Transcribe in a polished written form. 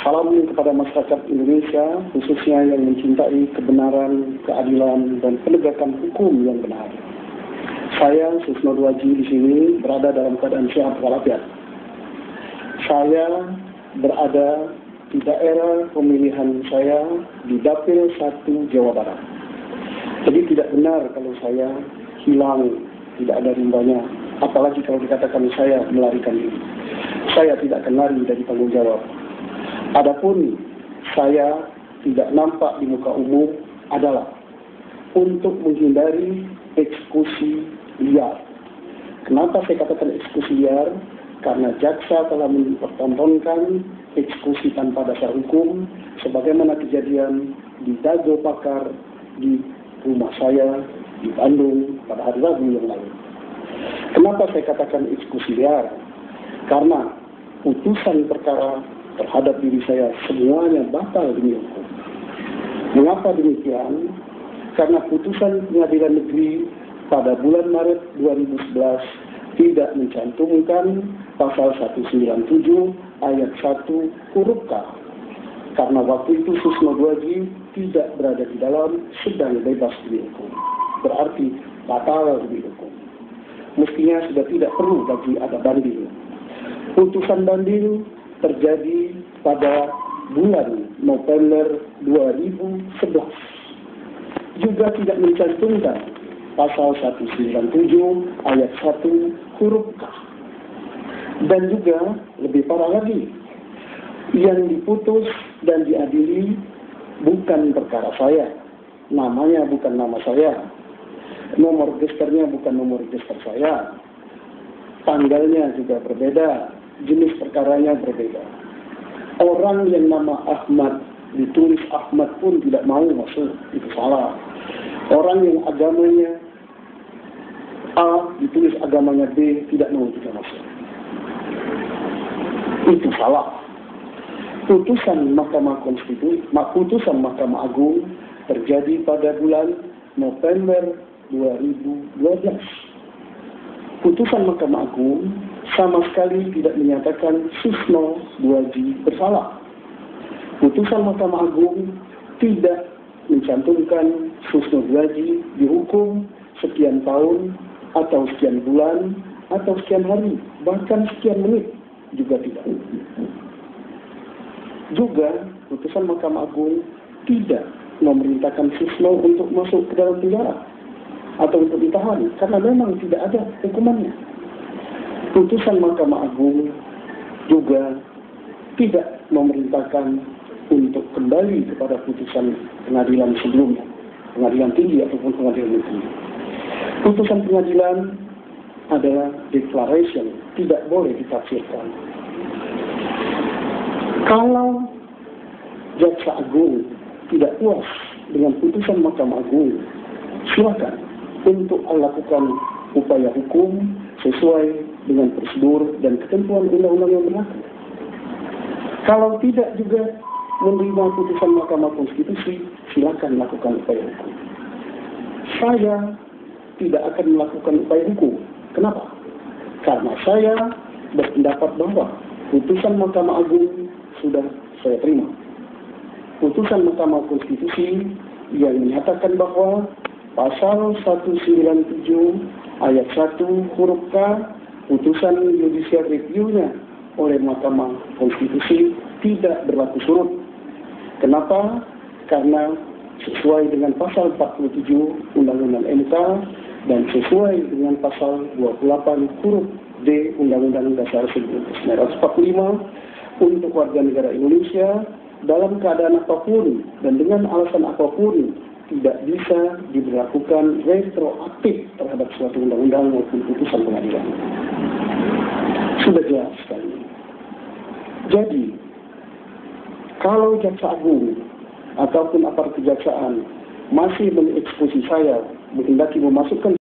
Salam kepada masyarakat Indonesia, khususnya yang mencintai kebenaran, keadilan, dan penegakan hukum yang benar. Saya, Susno Dwaji, di sini berada dalam keadaan sehat walafiat. Saya berada di daerah pemilihan saya di Dapil 1 Jawa Barat. Jadi tidak benar kalau saya hilang, tidak ada rimbanya. Apalagi kalau dikatakan saya melarikan diri. Saya tidak akan lari dari tanggung jawab. Adapun saya tidak nampak di muka umum adalah untuk menghindari eksekusi liar. Kenapa saya katakan eksekusi liar? Karena jaksa telah mempertontonkan eksekusi tanpa dasar hukum, sebagaimana kejadian di Dago Pakar di rumah saya di Bandung pada hari Rabu yang lalu. Kenapa saya katakan eksekusi liar? Karena putusan perkara terhadap diri saya semuanya batal demi hukum. Mengapa demikian? Karena putusan pengadilan negeri pada bulan Maret 2011 tidak mencantumkan pasal 197 ayat 1 huruf K. Karena waktu itu Susno Dwaji tidak berada di dalam, sedang bebas demi hukum. Berarti batal demi hukum. Mestinya sudah tidak perlu lagi ada banding. Putusan banding terjadi pada bulan November 2011. Juga tidak mencantumkan pasal 197 ayat 1 huruf K. Dan juga lebih parah lagi, yang diputus dan diadili bukan perkara saya, namanya bukan nama saya, nomor registernya bukan nomor register saya, tanggalnya juga berbeda, jenis perkaranya berbeda. Orang yang nama Ahmad ditulis Ahmad pun tidak mau masuk, itu salah. Orang yang agamanya A ditulis agamanya B tidak mau juga masuk, itu salah. Putusan Mahkamah Konstitusi, putusan Mahkamah Agung terjadi pada bulan November 2012. Putusan Mahkamah Agung sama sekali tidak menyatakan Susno Dwaji bersalah. Putusan Mahkamah Agung tidak mencantumkan Susno Dwaji dihukum sekian tahun atau sekian bulan atau sekian hari, bahkan sekian menit juga tidak. Juga putusan Mahkamah Agung tidak memerintahkan Susno untuk masuk ke dalam penjara atau untuk ditahan, karena memang tidak ada hukumannya. Putusan Mahkamah Agung juga tidak memerintahkan untuk kembali kepada putusan pengadilan sebelumnya, pengadilan tinggi ataupun pengadilan negeri. Putusan pengadilan adalah declaration, tidak boleh ditafsirkan. Kalau Jaksa Agung tidak puas dengan putusan Mahkamah Agung, silakan untuk melakukan upaya hukum sesuai dengan prosedur dan ketentuan undang-undang yang berlaku. Kalau tidak juga menerima putusan Mahkamah Konstitusi, silakan lakukan upaya hukum. Saya tidak akan melakukan upaya hukum. Kenapa? Karena saya berpendapat bahwa putusan Mahkamah Agung sudah saya terima. Putusan Mahkamah Konstitusi yang menyatakan bahwa pasal 197 ayat 1 huruf K, putusan judicial review-nya oleh Mahkamah Konstitusi tidak berlaku surut. Kenapa? Karena sesuai dengan pasal 47 Undang-Undang MK dan sesuai dengan pasal 28 huruf D Undang-Undang Dasar 1945, untuk warga negara Indonesia dalam keadaan apapun dan dengan alasan apapun tidak bisa diberlakukan retroaktif terhadap suatu undang-undang maupun putusan pengadilan. Sudah jelas sekali. Jadi, kalau Jaksa Agung ataupun aparat kejaksaan masih mengeksekusi saya, menghendaki memasukkan